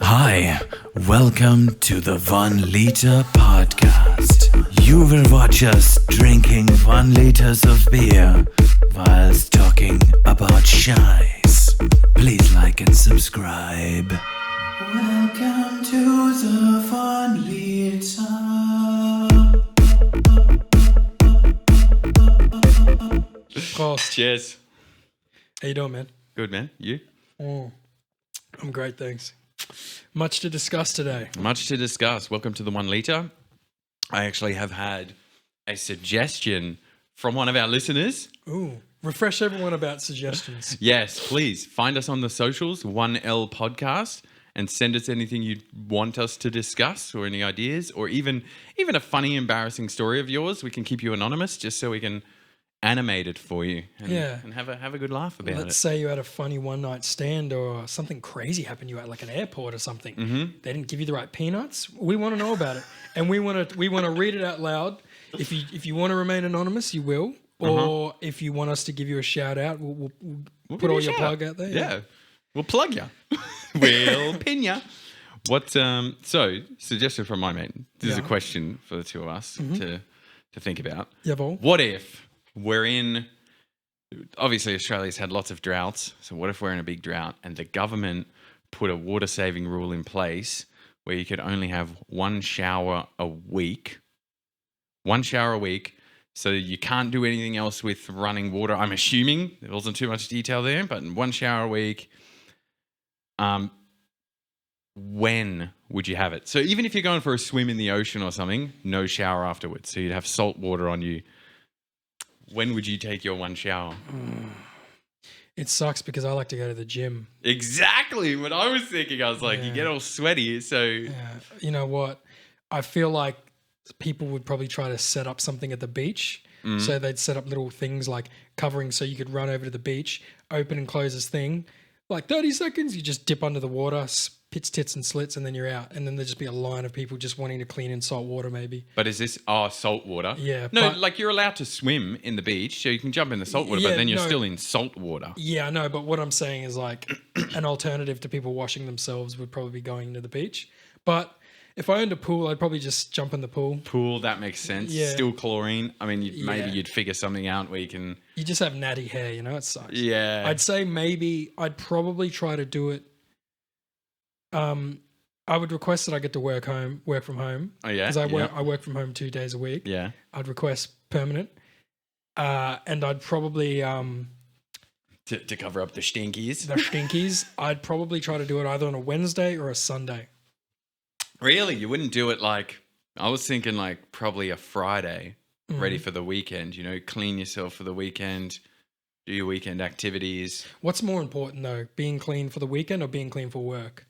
Hi, welcome to the 1 Liter Podcast. You will watch us drinking 1 liters of beer whilst talking about shies. Please like and subscribe. Welcome to the 1 Liter. Prost. Cheers. How you doing, man? Good, man. You? I'm great, thanks. Much to discuss today. Much to discuss. Welcome to the 1 Liter. I actually have had a suggestion from one of our listeners. Ooh, refresh everyone about suggestions. Yes, please find us on the socials, 1L Podcast, and send us anything you want us to discuss or any ideas or even a funny, embarrassing story of yours. We can keep you anonymous just so we can animate it for you and have a good laugh about Let's it. say you had a funny one-night stand or something crazy happened. You were at like an airport or something. They didn't give you the right peanuts. We want to know about it, and we want to read it out loud. If you want to remain anonymous, you will. Or if you want us to give you a shout out, we'll put all your plug out there. Yeah. We'll plug you. We'll pin you. What? So, suggestion from my mate. This is a question for the two of us to think about. Jawohl. What if we're in? Obviously, Australia's had lots of droughts. So, what if we're in a big drought and the government put a water saving rule in place where you could only have one shower a week? One shower a week. So you can't do anything else with running water. I'm assuming there wasn't too much detail there, but one shower a week. When would you have it? So even if you're going for a swim in the ocean or something, no shower afterwards. So you'd have salt water on you. When would you take your one shower? It sucks because I like to go to the gym. Exactly what I was thinking. I was like, you get all sweaty. So You know what? I feel like people would probably try to set up something at the beach. So they'd set up little things like covering so you could run over to the beach, open and close this thing. Like 30 seconds, you just dip under the water, pits, tits, and slits, and then you're out. And then there'd just be a line of people just wanting to clean in salt water, maybe. But is this salt water? Yeah. No, like you're allowed to swim in the beach, so you can jump in the salt water, but then you're still in salt water. Yeah, I know. But what I'm saying is like an alternative to people washing themselves would probably be going to the beach. But if I owned a pool, I'd probably just jump in the pool. Pool, that makes sense. Yeah. Still chlorine. I mean, maybe you'd figure something out where you can... You just have natty hair, you know? It sucks. Yeah. I'd say maybe I'd probably try to do it. I would request that I get to work from home. Oh, yeah? Because I work from home 2 days a week. Yeah. I'd request permanent. And I'd probably... To cover up the stinkies. The stinkies. I'd probably try to do it either on a Wednesday or a Sunday. Really? You wouldn't do it like... I was thinking like probably a Friday, ready for the weekend, you know, clean yourself for the weekend, do your weekend activities. What's more important though, being clean for the weekend or being clean for work?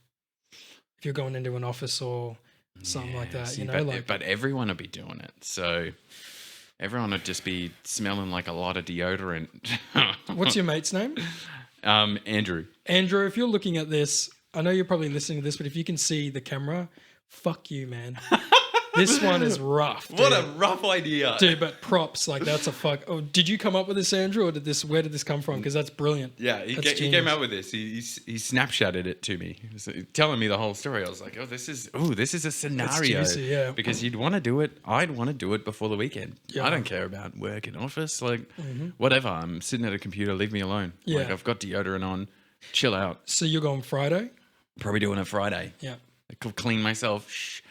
If you're going into an office or something like that, See, you know, but everyone would be doing it. So everyone would just be smelling like a lot of deodorant. What's your mate's name? Andrew. Andrew, if you're looking at this, I know you're probably listening to this, but if you can see the camera, fuck you, man. This one is rough. Dude. What a rough idea. Dude, but props, like that's a fuck. Oh, did you come up with this, Andrew, or where did this come from? Because that's brilliant. Yeah, he came out with this. He Snapchatted it to me, telling me the whole story. I was like, this is a scenario. It's juicy, yeah. Because you'd want to do it. I'd want to do it before the weekend. Yeah. I don't care about work in office, like whatever. I'm sitting at a computer. Leave me alone. Yeah. Like I've got deodorant on. Chill out. So you're going Friday? Probably doing it Friday. Yeah. I could clean myself. Shh.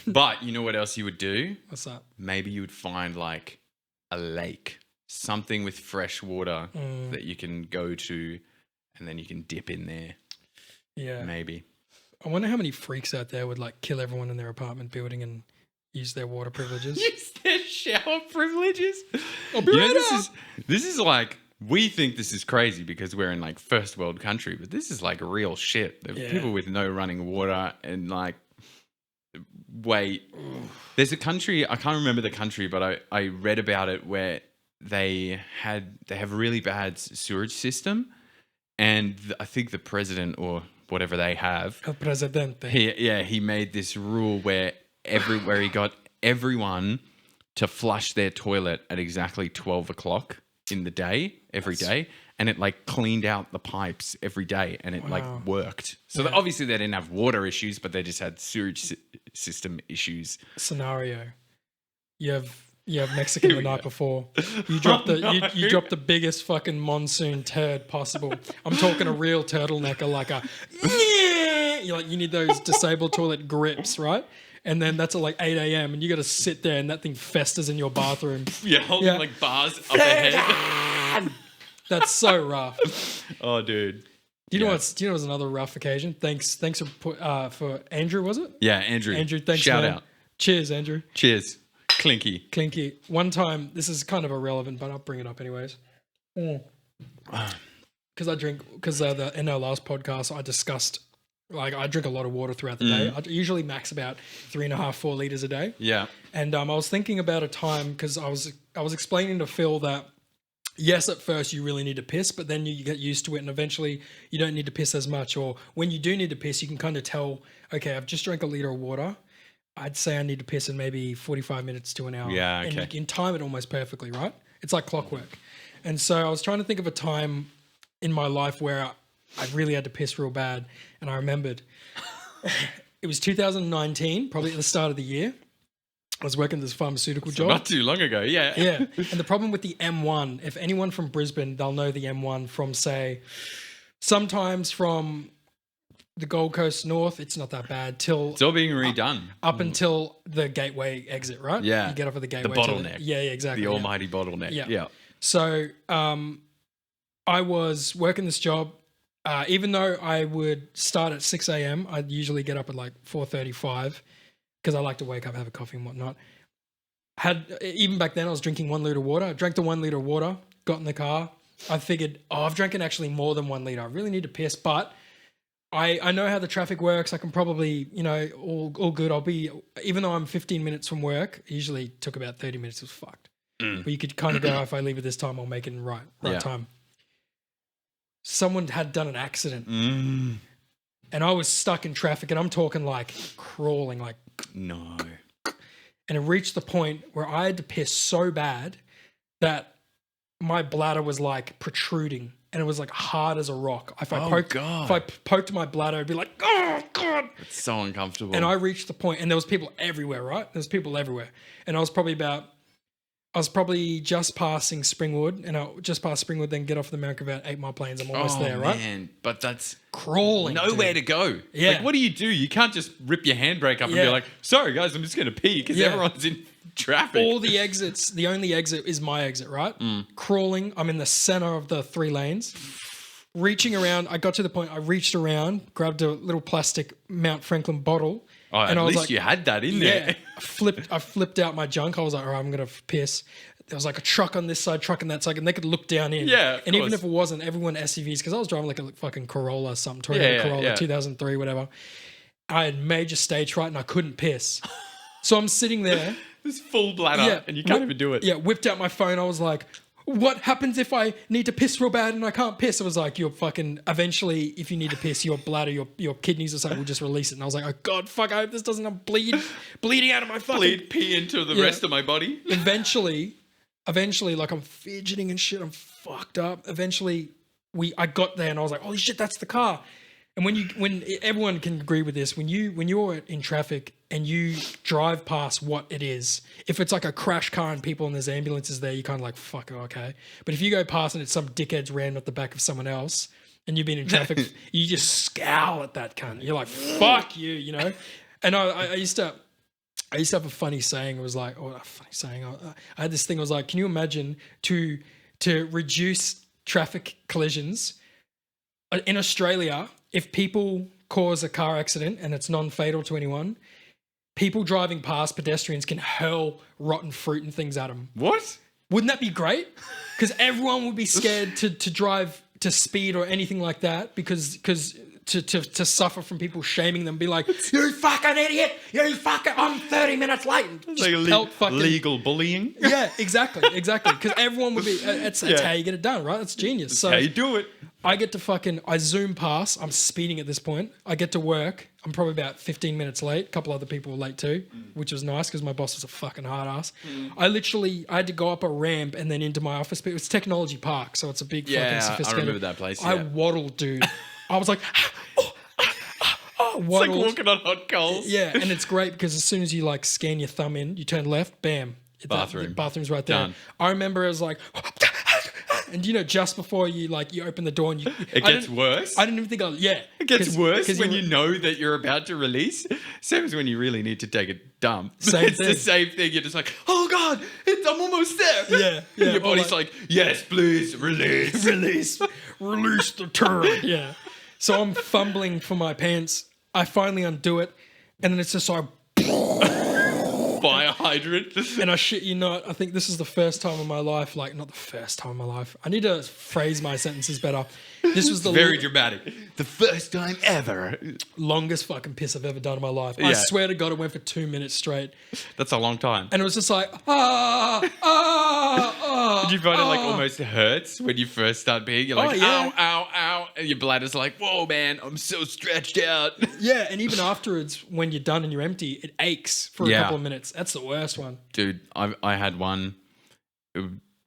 But you know what else you would do? What's that? Maybe you would find like a lake, something with fresh water that you can go to and then you can dip in there. Yeah. Maybe. I wonder how many freaks out there would like kill everyone in their apartment building and use their water privileges. Use their shower privileges? I'll be right out. This is like, we think this is crazy because we're in like first world country, but this is like real shit. There are people with no running water and like, wait, there's a country, I can't remember the country, but I read about it where they have a really bad sewage system, and I think the president or whatever they have, El Presidente. he made this rule where he got everyone to flush their toilet at exactly 12 o'clock in the day, every day, and it like cleaned out the pipes every day, and it like worked. So Yeah. obviously they didn't have water issues, but they just had sewage system issues. Scenario. You have Mexican the we night go. before. You drop Oh, no. you drop the biggest fucking monsoon turd possible. I'm talking a real turtlenecker, like a you're like, you need those disabled toilet grips, right? And then that's at like 8 a.m. and you got to sit there and that thing festers in your bathroom. Yeah, holding Yeah. like bars up ahead. That's so rough. Oh, dude. Do you know Yeah. what's another rough occasion? Thanks for Andrew, was it? Yeah, Andrew. Andrew, thanks. Shout man. out. Cheers, Andrew. Cheers. Clinky. Clinky. One time, this is kind of irrelevant, but I'll bring it up anyways. Because in our last podcast, I discussed, like, I drink a lot of water throughout the day. I usually max about 3.5, 4 liters a day. Yeah. And I was thinking about a time, because I was explaining to Phil that, yes, at first you really need to piss, but then you get used to it and eventually you don't need to piss as much. Or when you do need to piss, you can kind of tell, okay, I've just drank a liter of water. I'd say I need to piss in maybe 45 minutes to an hour. Yeah, And okay. you can time it almost perfectly, right? It's like clockwork. And so I was trying to think of a time in my life where I really had to piss real bad. And I remembered it was 2019, probably at the start of the year. I was working this pharmaceutical job. Not too long ago. Yeah. Yeah. And the problem with the M1, if anyone from Brisbane, they'll know the M1 from, say, sometimes from the Gold Coast North, it's not that bad, till It's all being redone. up until the gateway exit, right? Yeah. You get off at the The gateway. to bottleneck. yeah, exactly. The yeah. almighty bottleneck. Yeah. Yeah. So I was working this job. Even though I would start at 6 a.m., I'd usually get up at like 4:35 because I like to wake up, have a coffee and whatnot. Even back then, I was drinking 1 liter of water. I drank the 1 liter of water, got in the car. I figured, I've drinking actually more than 1 liter. I really need to piss, but I know how the traffic works. I can probably, all good. Even though I'm 15 minutes from work, it usually took about 30 minutes. It was fucked. But you could kind of go, if I leave at this time, I'll make it in right Yeah. time. Someone had done an accident Mm. and I was stuck in traffic, and I'm talking like crawling, like, No. and it reached the point where I had to piss so bad that my bladder was like protruding and it was like hard as a rock. If I poked my bladder, it'd be like, oh God. It's so uncomfortable. And I reached the point, and there was people everywhere, right? There was people everywhere. And I was probably just passing Springwood, and I just passed Springwood, then get off the Mount Gravatt 8 Mile Plains. I'm almost there, right? Man, but that's Crawling. nowhere dude. to go. Yeah. Like, what do? You can't just rip your handbrake up and Yeah. be like, sorry guys, I'm just going to pee because Yeah. everyone's in traffic. All the exits, the only exit is my exit, right? Crawling. I'm in the center of the 3 lanes. Reaching around, I got to the point, I reached around, grabbed a little plastic Mount Franklin bottle. Oh, and at I was least like, you had that in yeah, there. I flipped out my junk. I was like, all right, I'm going to piss. There was like a truck on this side, truck on that side, and they could look down in. Yeah, of and even course. if it wasn't, everyone SUVs, because I was driving like a fucking Corolla or something, Toyota Yeah, Corolla, yeah. 2003, whatever. I had major stage fright and I couldn't piss. So I'm sitting there. It's full bladder and you can't even do it. Yeah, whipped out my phone. I was like, what happens if I need to piss real bad and I can't piss? It was like, you're fucking, eventually, if you need to piss, your bladder, your kidneys or something will just release it. And I was like, oh God, fuck, I hope this doesn't bleeding out of my fucking... Bleed pee into the Yeah. rest of my body. Eventually, like I'm fidgeting and shit. I'm fucked up. Eventually, I got there and I was like, holy shit, that's the car. And when everyone can agree with this, when you're in traffic and you drive past what it is, if it's like a crash car and people and there's ambulances there, you kind of like, fuck, okay. But if you go past and it's some dickhead's ran at the back of someone else and you've been in traffic, you just scowl at that cunt. You're like, fuck you, you know? And I used to have a funny saying. It was like, a funny saying. I had this thing. I was like, can you imagine to reduce traffic collisions in Australia, if people cause a car accident and it's non-fatal to anyone, people driving past pedestrians can hurl rotten fruit and things at them. What? Wouldn't that be great? Because everyone would be scared to drive to speed or anything like that because to suffer from people shaming them, be like, you fucking idiot, I'm 30 minutes late. And just Like pelt fucking legal bullying. Yeah, exactly. Because everyone would be. That's how you get it done, right? That's genius. So How you do it? I zoom past. I'm speeding at this point. I get to work. I'm probably about 15 minutes late. A couple other people were late too, which was nice because my boss was a fucking hard ass. I had to go up a ramp and then into my office. But it was Technology Park, so it's a big fucking sophisticated. I remember that place. I Yeah. waddled, dude. I was like, It's like waddled. walking on hot coals. Yeah, and it's great because as soon as you like scan your thumb in, you turn left, bam. Bathroom. The bathroom's right there. Done. I remember it was like, and just before you open the door and It gets worse. I didn't even think It gets worse when you you know that you're about to release. Same as when you really need to take a dump. Same It's the thing. same thing. You're just like, oh God, I'm almost there. Yeah, yeah. Your body's like, yes, please, release. release the turd. Yeah. So I'm fumbling for my pants. I finally undo it, and then it's just like, Fire hydrant. and I shit you not, I think this is the first time in my life, like not the first time in my life. I need to phrase my sentences better. This was the Very dramatic. The first time ever. longest fucking piss I've ever done in my life. Yeah. I swear to God, it went for 2 minutes straight. That's a long time. And it was just like, Did you find it like almost hurts when you first start peeing? You're like, Oh, yeah. ow, ow, ow. And your bladder's like, whoa, man, I'm so stretched out. Yeah, and even afterwards, when you're done and you're empty, it aches for a Yeah. couple of minutes. That's the worst one. Dude, I had one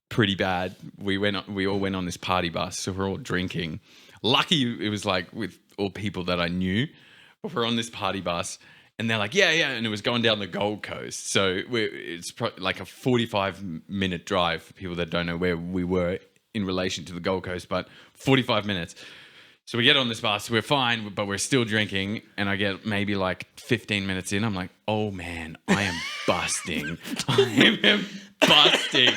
pretty bad. We all went on this party bus, so we're all drinking. Lucky it was like with all people that I knew. But we're on this party bus, and they're like, yeah, and it was going down the Gold Coast. So it's like a 45-minute drive for people that don't know where we were in relation to the Gold Coast, but 45 minutes. So we get on this bus, we're fine, but we're still drinking, and I get maybe like 15 minutes in, I'm like, oh man, I am busting. I am busting.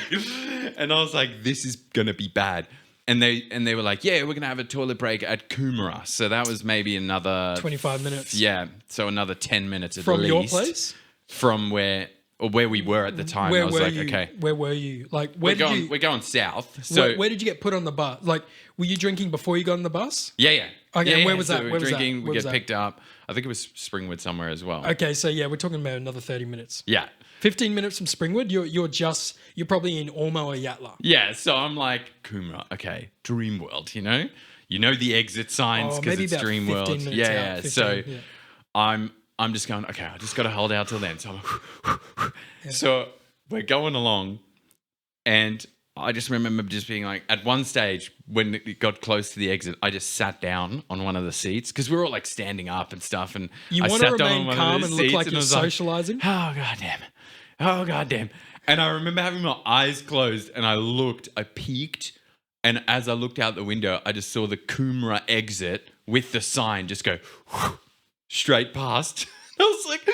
And I was like, this is gonna be bad. And they were like, yeah, we're gonna have a toilet break at Coomera. So that was maybe another 25 minutes. Yeah, so another 10 minutes at From least. your place? From where we were at the time. Where I was were like, you? okay. Where were you? Like, We're going south. So where did you get put on the bus? Like, were you drinking before you got on the bus? yeah. Okay, Yeah, and where yeah. was So that? we're Where was that? drinking, Where we was get that? picked up. I think it was Springwood somewhere as well. Okay, so yeah, we're talking about another 30 minutes. Yeah. 15 minutes from Springwood, you're probably in Ormo or Yatla. Yeah, so I'm like, Coomera, okay, Dreamworld, you know the exit signs because maybe it's about 15 Dreamworld. minutes Yeah, out, 15, so yeah. I'm just going, okay, I just got to hold out till then. So so we're going along, and I just remember just being like, at one stage when it got close to the exit, I just sat down on one of the seats because we were all like standing up and stuff, and You I want to sat down on remain one of calm the and look seats like and you're I was like, socializing? oh goddamn. And I remember having my eyes closed, and I peeked, and as I looked out the window, I just saw the Coomera exit with the sign just go straight past. I was like,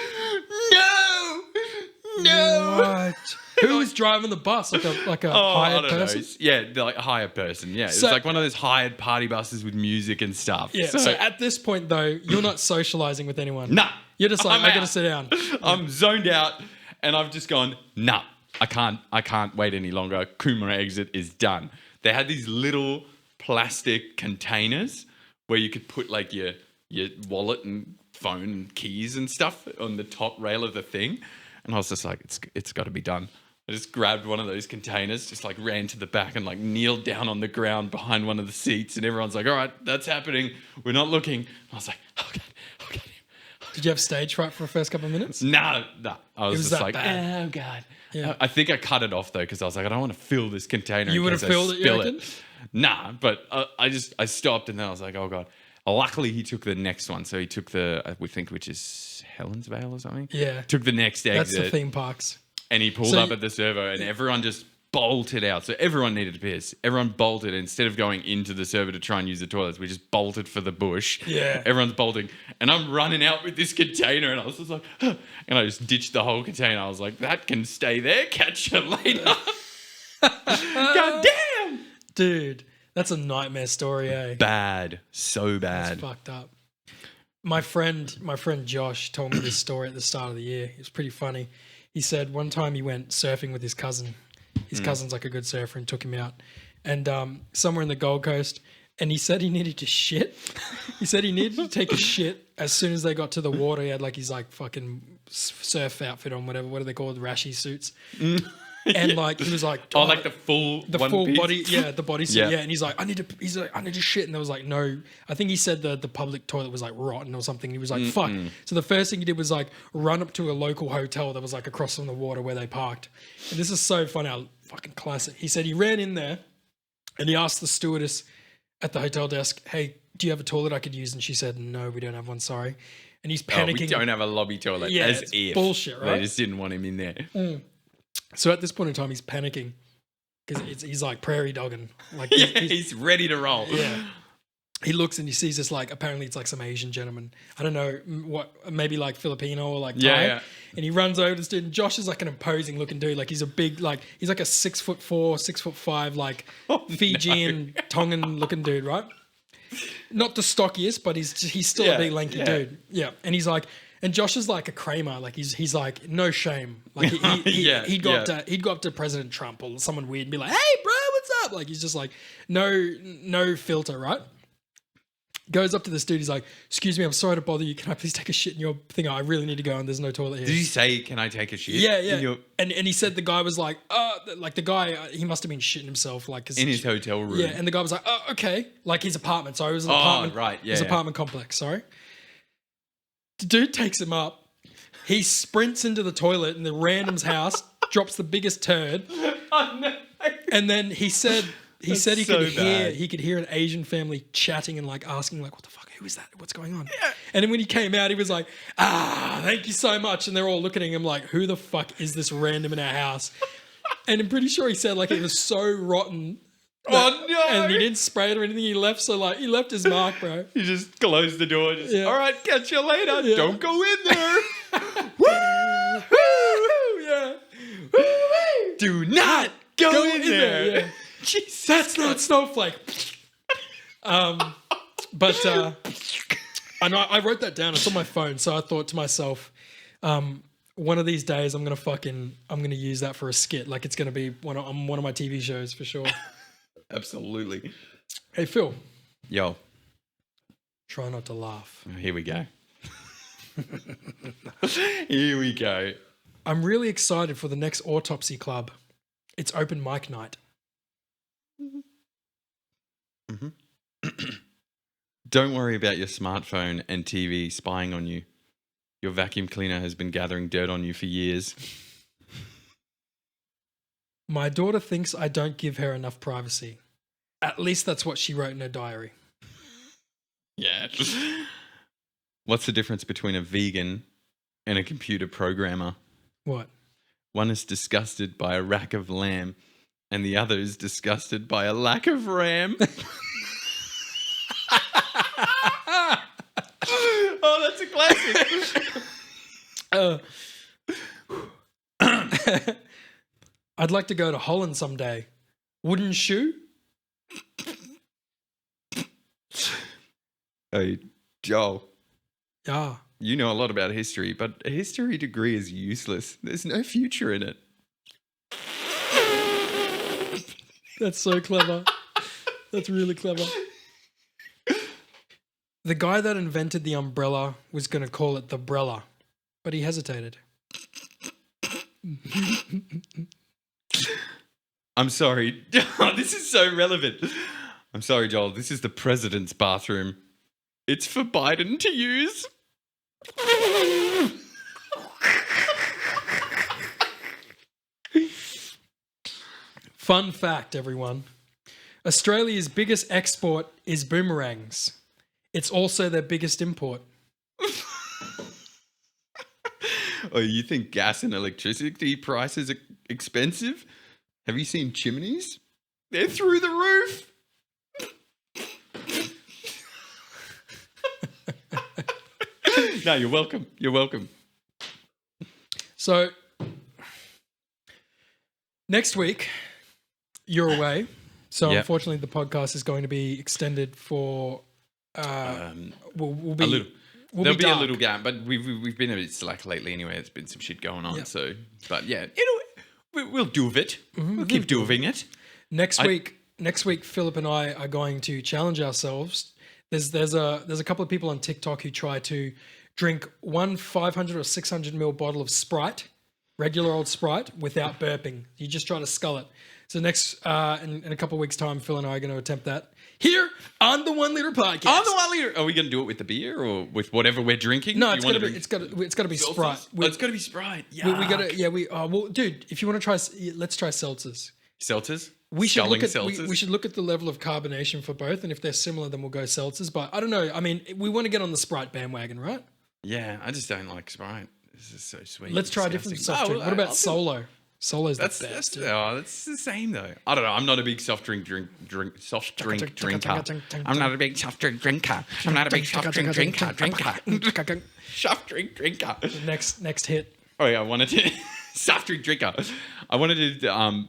no. What? Who was driving the bus? Like a I hired don't know. person? Yeah, they're like a hired person. Yeah, it's So- like one of those hired party buses with music and stuff. Yeah. So at this point, though, you're not socializing with anyone. nah, You're just like, I'm I gotta out. sit down. I'm zoned out, and I've just gone, nah, I can't wait any longer. Coomera exit is done. They had these little plastic containers where you could put like your wallet and phone and keys and stuff on the top rail of the thing. And I was just like, it's got to be done. I just grabbed one of those containers, just like ran to the back and like kneeled down on the ground behind one of the seats. And everyone's like, all right, that's happening. We're not looking. And I was like, oh God. Did you have stage fright for the first couple of minutes? No. I was was just that like, bad. oh God. Yeah. I think I cut it off though because I was like, I don't want to fill this container. You in would case have I filled it, you spill reckon? Nah, but I stopped and then I was like, oh God. Luckily, he took the next one. So he took which is Helensvale or something. Yeah. Took the next That's exit. the theme parks. And he pulled So up at the servo and everyone just bolted out. So everyone needed to piss. Everyone bolted. Instead of going into the servo to try and use the toilets, we just bolted for the bush. Yeah. Everyone's bolting. And I'm running out with this container and I was just like, huh. And I just ditched the whole container. I was like, that can stay there. Catch you later. God damn. Dude, that's a nightmare story, eh? Bad. So bad. It's fucked up. My friend Josh told me this story at the start of the year. It was pretty funny. He said one time he went surfing with his cousin. His cousin's like a good surfer and took him out. And somewhere in the Gold Coast, and he said he needed to shit. He said he needed to take a shit as soon as they got to the water. He had like his like fucking surf outfit on, whatever. What are they called? Rashi suits. And like he was like, Oh, like the full full piece? body, yeah, the bodysuit, Yeah. yeah. And he's like, I need to shit, and there was like no. I think he said the public toilet was like rotten or something. He was like, fuck. So the first thing he did was like run up to a local hotel that was like across from the water where they parked. And this is so funny, fucking classic. He said he ran in there, and he asked the stewardess at the hotel desk, "Hey, do you have a toilet I could use?" And she said, "No, we don't have one. Sorry." And he's Oh, panicking. we don't have a lobby toilet. Yeah, as it's if bullshit, right? They just didn't want him in there. So at this point in time, he's panicking because he's like prairie dogging, like Yeah, he's ready to roll. yeah. He looks and he sees this like apparently it's like some Asian gentleman. I don't know what, maybe like Filipino or like Thai. Yeah, yeah. And he runs over to this dude. And Josh is like an imposing looking dude. Like he's a big he's like a 6'4", 6'5", like Fijian Tongan looking dude, right? Not the stockiest, but he's still a Yeah, big lanky yeah. dude. Yeah, and he's like. And Josh is like a Kramer, like he's like no shame, like he'd go up to President Trump or someone weird and be like, "Hey, bro, what's up?" Like he's just like no filter, right? Goes up to this dude, he's like, "Excuse me, I'm sorry to bother you. Can I please take a shit in your thing? I really need to go, and there's no toilet here." Did you say, "Can I take a shit?" Yeah, In, yeah. And he said the guy was like, like the guy he must have been shitting himself, like 'cause in his hotel room. yeah, and the guy was like, "Oh, okay," like his apartment. Sorry, it was an Oh, apartment, right, yeah, his yeah. apartment complex. Sorry. The dude takes him up. He sprints into the toilet in the random's house, drops the biggest turd, Oh, no. and then he said he so bad. could hear an Asian family chatting and like asking like, "What the fuck? Who is that? What's going on?" Yeah. And then when he came out, he was like, "Thank you so much," and they're all looking at him like, "Who the fuck is this random in our house?" And I'm pretty sure he said like it was so rotten. Oh, no. And he didn't spray it or anything. He left he left his mark, bro. You just closed the door. Just, Yeah. All right, catch you later. Yeah. Don't go in there. Yeah. Do not go in there. Yeah. Jesus. That's not Snowflake. But I know I wrote that down. It's on my phone, so I thought to myself, one of these days I'm gonna use that for a skit. Like it's gonna be on one of my TV shows for sure. Absolutely. Hey Phil, Yo, try not to laugh. here we go. Here we go. I'm really excited for the next Autopsy Club. It's open mic night. Don't worry about your smartphone and TV spying on you. Your vacuum cleaner has been gathering dirt on you for years. My daughter thinks I don't give her enough privacy. At least that's what she wrote in her diary. Yeah. What's the difference between a vegan and a computer programmer? What? One is disgusted by a rack of lamb, and the other is disgusted by a lack of ram. Oh, that's a classic. I'd like to go to Holland someday. Wooden shoe? Hey, Joel, Yeah. you know a lot about history, but a history degree is useless. There's no future in it. That's so clever. That's really clever. The guy that invented the umbrella was going to call it the Brella, but he hesitated. I'm sorry. Oh, this is so relevant. I'm sorry, Joel. This is the president's bathroom. It's for Biden to use. Fun fact, everyone. Australia's biggest export is boomerangs. It's also their biggest import. Oh, you think gas and electricity prices are expensive? Have you seen chimneys? They're through the roof. No, you're welcome. You're welcome. So, next week, you're away. So, Yep. unfortunately, the podcast is going to be extended for. We'll be A little. We'll There'll be a dark. little gap, but we've been a bit slack lately anyway. There's been some shit going on. Yeah. So, but yeah, we'll do it. We'll keep doing it. Next week, next week, Philip and I are going to challenge ourselves. There's a couple of people on TikTok who try to drink one 500 or 600 ml bottle of Sprite, regular old Sprite, without burping. You just try to scull it. So next, in a couple of weeks' time, Phil and I are going to attempt that here on the 1 Liter Podcast. On the 1 liter, are we going to do it with the beer or with whatever we're drinking? No, Do it's you got to wanna be. drink It's got to be seltzers? Sprite. Oh, it's got to be Sprite. Yeah, We got to. Yeah, well, dude, if you want to try, let's try seltzers. seltzers. We should Sculling look at seltzers. we should look at the level of carbonation for both, and if they're similar, then we'll go seltzers. But I don't know. I mean, we want to get on the Sprite bandwagon, right? Yeah, I just don't like Sprite. This is so sweet. Let's try a different disgusting. soft drink. Oh, What about I'll do- Solo? Solo's That's the best. that's the same though. I don't know. I'm not a big soft drink drinker. I'm not a big soft drink drinker. I'm not a big soft drink drinker. Soft drink drinker. Next hit. Oh yeah, I wanted to soft drink drinker. I wanted to.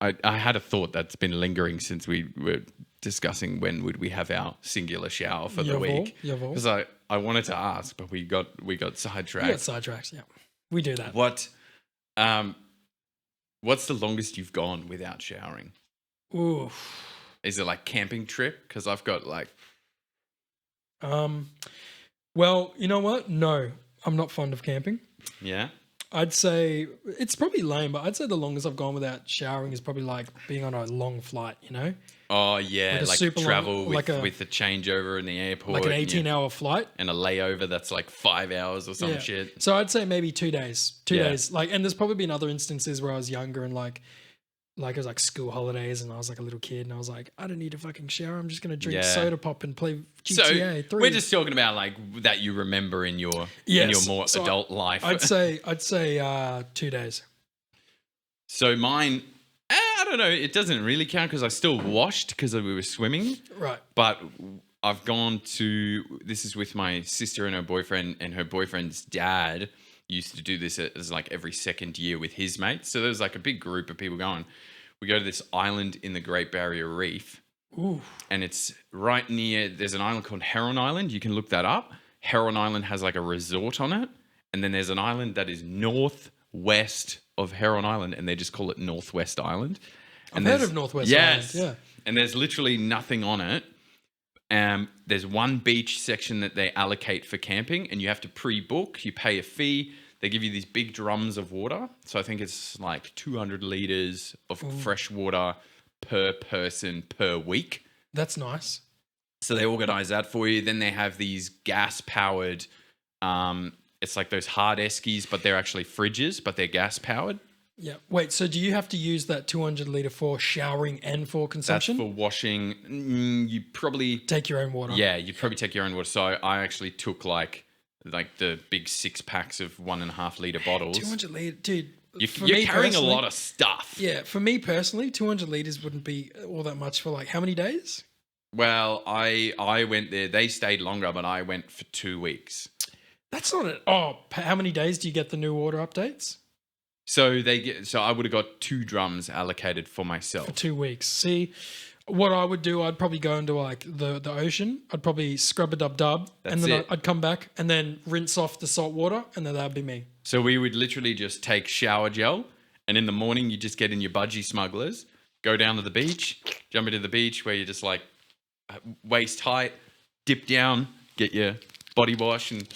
I had a thought that's been lingering since we were discussing when would we have our singular shower for the week. Because I wanted to ask, but we got sidetracked. We got sidetracked. Yeah, we do that. What's the longest you've gone without showering? Ooh. Is it like camping trip? Because I've got like. Well, you know what? No, I'm not fond of camping. Yeah. I'd say it's probably lame, but I'd say the longest I've gone without showering is probably like being on a long flight, you know? Oh yeah, Like a like super long- travel like with the changeover in the airport, Like an and 18-hour flight. and a layover that's like 5 hours or some Yeah. shit. So I'd say maybe 2 days. 2 Yeah. days. Like, and there's probably been other instances where I was younger and like it was like school holidays and I was like a little kid and I was like, I don't need a fucking shower. I'm just gonna drink Yeah. soda pop and play So GTA 3. we're just talking about like that you remember in your more So adult life. I'd say 2 days. So mine, I don't know. It doesn't really count because I still washed because we were swimming. Right. But I've gone to, this is with my sister and her boyfriend's dad used to do this as like every second year with his mates. So there's like a big group of people going. We go to this island in the Great Barrier Reef. Ooh. And it's right near, there's an island called Heron Island. You can look that up. Heron Island has like a resort on it. And then there's an island that is northwest of Heron Island, and they just call it Northwest Island. I've heard of Northwest Island. Yeah. And there's literally nothing on it. There's one beach section that they allocate for camping, and you have to pre-book. You pay a fee. They give you these big drums of water. So I think it's like 200 liters of fresh water per person per week. That's nice. So they organize that for you. Then they have these gas-powered, it's like those hard eskies, but they're actually fridges, but they're gas-powered. Yeah. Wait, so do you have to use that 200 litre for showering and for That's consumption? for washing. You probably... Take your own water. Yeah, you probably take your own water. So I actually took like the big 6 packs of 1.5 litre bottles. 200 litre, dude. for You're me carrying a personally- lot of stuff. Yeah, for me personally, 200 litres wouldn't be all that much for like how many days? Well, I went there. They stayed longer, but I went for 2 weeks. That's not it. Oh, how many days do you get the new water updates? So I would have got 2 drums allocated for myself. For 2 weeks. See, what I would do, I'd probably go into like the ocean. I'd probably scrub a dub, and That's then it. I'd come back and then rinse off the salt water, and then that'd be me. So we would literally just take shower gel, and in the morning you just get in your budgie smugglers, go down to the beach, jump into the beach where you're just like waist height, dip down, get your body wash and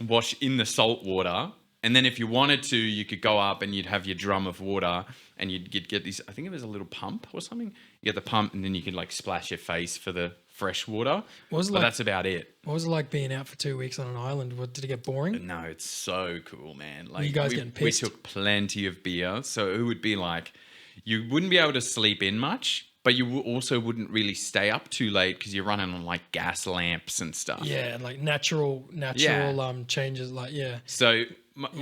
wash in the salt water. And then if you wanted to, you could go up and you'd have your drum of water and you'd get these, I think it was a little pump or something. You get the pump and then you could like splash your face for the fresh water. What was it But like? that's about it. What was it like being out for 2 weeks on an island? Did it get boring? No, it's so cool, man. Like you guys we, getting pissed? We took plenty of beer. So it would be like, you wouldn't be able to sleep in much, but you also wouldn't really stay up too late because you're running on like gas lamps and stuff. Yeah, and like natural changes. Like So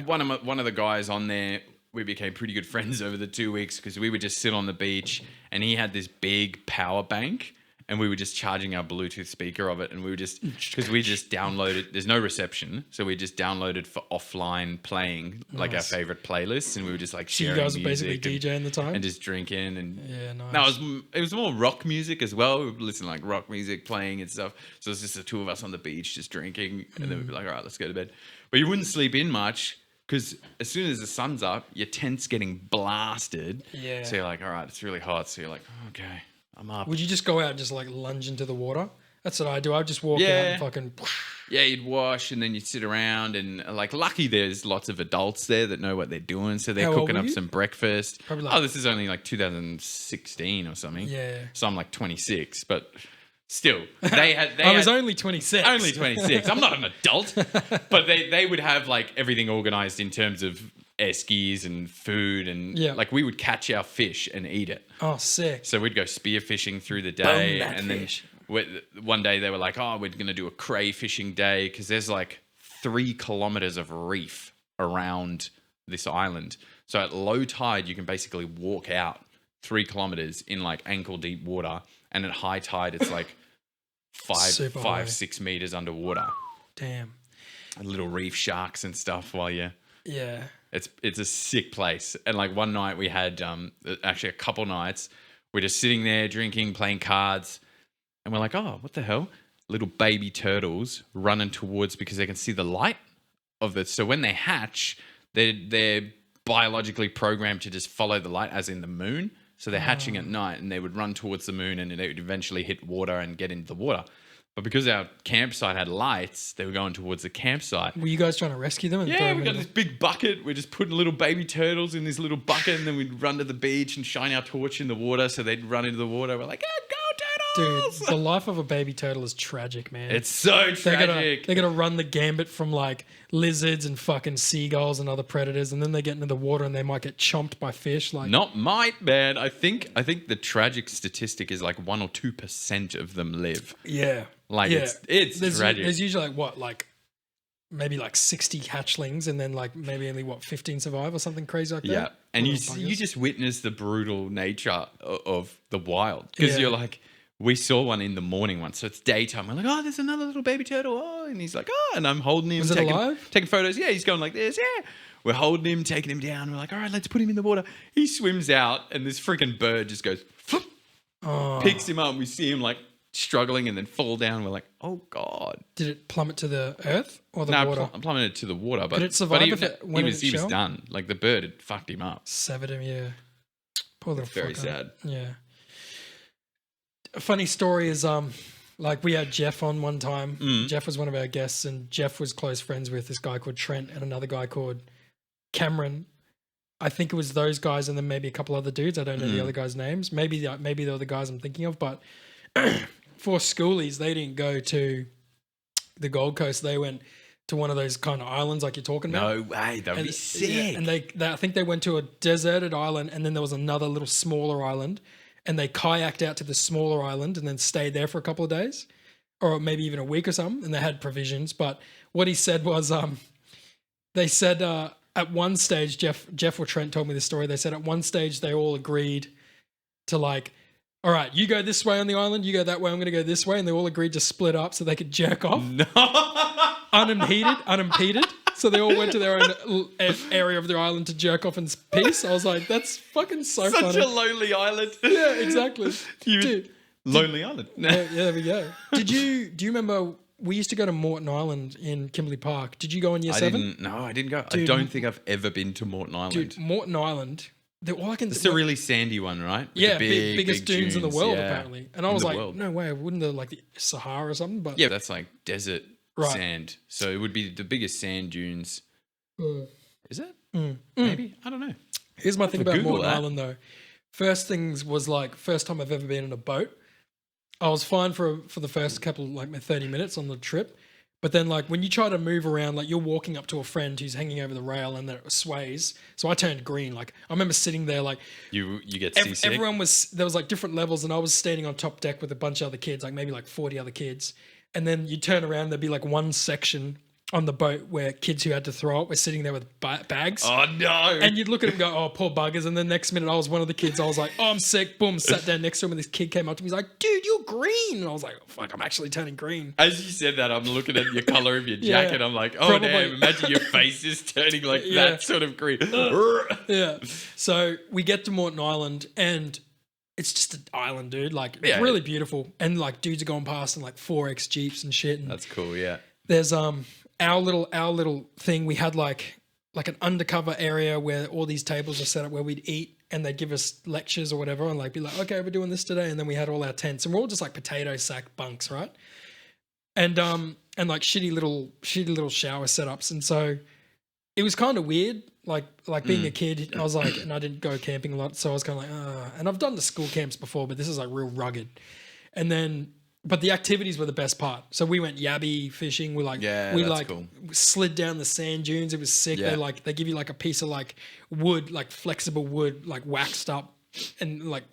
one of the guys on there, we became pretty good friends over the 2 weeks because we would just sit on the beach and he had this big power bank and we were just charging our Bluetooth speaker of it, and we were just, because we just downloaded, there's no reception, so we just downloaded for offline playing like our favorite playlists, and we were just like so you sharing guys were basically music DJing the time. and just drinking and Yeah, nice. no, it was more rock music as well. We would listen to like rock music playing and stuff. So it's just the two of us on the beach just drinking, and then we'd be like, all right, let's go to bed. But you wouldn't sleep in much because as soon as the sun's up, your tent's getting blasted. Yeah. So you're like, all right, it's really hot. So you're like, okay, I'm up. Would you just go out and just like lunge into the water? That's what I do. I just walk out Yeah. and fucking. Yeah, you'd wash and then you'd sit around and like lucky there's lots of adults there that know what they're doing. So they're How old cooking were up you? some breakfast. Probably like- this is only like 2016 or something. Yeah. So I'm like 26, but still they had, I was only 26. only 26. I'm not an adult, but they would have like everything organized in terms of air skis and food and Yeah. like we would catch our fish and eat it. Oh, sick. So we'd go spear fishing through the day, that and fish. then one day they were like, "Oh, we're going to do a cray fishing day because there's like 3 kilometers of reef around this island. So at low tide, you can basically walk out 3 kilometers in like ankle deep water, and at high tide, it's like Super high. 6 meters underwater. Damn. And little reef sharks and stuff while you." Yeah. It's a sick place. And like one night we had actually a couple nights we're just sitting there drinking, playing cards, and we're like, oh, what the hell? Little baby turtles running towards because they can see the light of it. So when they hatch, they're biologically programmed to just follow the light, as in the moon. So they're hatching at night and they would run towards the moon and they would eventually hit water and get into the water. But because our campsite had lights, they were going towards the campsite. Were you guys trying to rescue them? And throw Yeah, them we got in this big bucket. We're just putting little baby turtles in this little bucket, and then we'd run to the beach and shine our torch in the water so they'd run into the water. We're like, go Dude, turtles! the life of a baby turtle is tragic, man. It's so They're tragic. gonna run the gambit from like lizards and fucking seagulls and other predators, and then they get into the water and they might get chomped by fish. Like, Not might, man. I think the tragic statistic is like 1 or 2% of them live. yeah, Like, yeah. it's there's, tragic. There's usually like what, like maybe like 60 hatchlings, and then like maybe only 15 survive or something crazy like Yeah, that. and you Little buggers. just witness the brutal nature of the wild because Yeah. you're like, we saw one in the morning once, so it's daytime. We're like, oh, there's another little baby turtle. Oh, and he's like, oh, and I'm holding him. Was it alive? Taking photos. Yeah, he's going like this. Yeah, we're holding him, taking him down. We're like, all right, let's put him in the water. He swims out, and this freaking bird just goes, "Phoop," picks him up. And we see him like struggling and then fall down. We're like, oh god. Did it plummet to the earth or the No, water? plummeted to the water, but Could it survive but if it went in its he was shell? done. Like the bird had fucked him up. Severed him, yeah. Poor little Very fucker. sad. Yeah. A funny story is like we had Jeff on one time. Mm. Jeff was one of our guests, and Jeff was close friends with this guy called Trent and another guy called Cameron. I think it was those guys and then maybe a couple other dudes. I don't know the other guys' names. Maybe they were the guys I'm thinking of. But for schoolies, they didn't go to the Gold Coast. They went to one of those kind of islands like you're talking about. No way, that would be sick. Yeah, and they I think they went to a deserted island, and then there was another little smaller island, and they kayaked out to the smaller island and then stayed there for a couple of days, or maybe even a week or something, and they had provisions. But what he said was, they said at one stage, Jeff or Trent told me the story. They said at one stage they all agreed to like, all right, you go this way on the island, you go that way, I'm going to go this way, and they all agreed to split up so they could jerk off. No. unimpeded. So they all went to their own area of their island to jerk off in peace. I was like, that's fucking so Such funny. a lonely island. Yeah, exactly. Dude, Lonely island. yeah, there we go. Do you remember we used to go to Moreton Island in Kimberley Park? Did you go in year 7? I didn't go. I Dude, don't think I've ever been to Moreton Island. Dude, Moreton Island. All I can It's a really sandy one, right? With yeah, the biggest big dunes in the dunes, world yeah. apparently. And I In was the like, world. no way, wouldn't the like the Sahara or something? But Yeah, that's like desert Right. sand. So it would be the biggest sand dunes. Mm. Is it? Mm. Maybe? I don't know. Here's my thing to about Google Moreton that. Island though. First things was like first time I've ever been in a boat. I was fine for the first couple like 30 minutes on the trip, but then like when you try to move around, like you're walking up to a friend who's hanging over the rail and then it sways. So I turned green. Like I remember sitting there like You get seasick. everyone was there was like different levels, and I was standing on top deck with a bunch of other kids, like maybe like 40 other kids. And then you turn around, there'd be like one section on the boat where kids who had to throw up were sitting there with bags. Oh no. And you'd look at him and go, oh, poor buggers. And then next minute, I was one of the kids. I was like, oh, I'm sick. Boom, sat down next to him. And this kid came up to me. He's like, dude, you're green. And I was like, oh, fuck, I'm actually turning green. As you said that, I'm looking at your color of your Yeah. jacket. I'm like, oh Probably. damn! Imagine your face is turning like Yeah. that sort of green. Yeah. So we get to Moreton Island, and it's just an island, dude. Like, it's Yeah. really beautiful. And like, dudes are going past in like 4X Jeeps and shit. And That's cool. Yeah. there's our little thing. We had like like an undercover area where all these tables are set up where we'd eat, and they'd give us lectures or whatever, and like be like, okay, we're doing this today, and then we had all our tents, and we're all just like potato sack bunks, right? And like shitty little shower setups, and so it was kind of weird, like being a kid. I was like, and I didn't go camping a lot, so I was kind of like, and I've done the school camps before, but this is like real rugged. And then, but the activities were the best part. So we went yabby fishing. We cool. slid down the sand dunes. It was sick. Yeah. They give you like a piece of like wood, like flexible wood, like waxed up, and like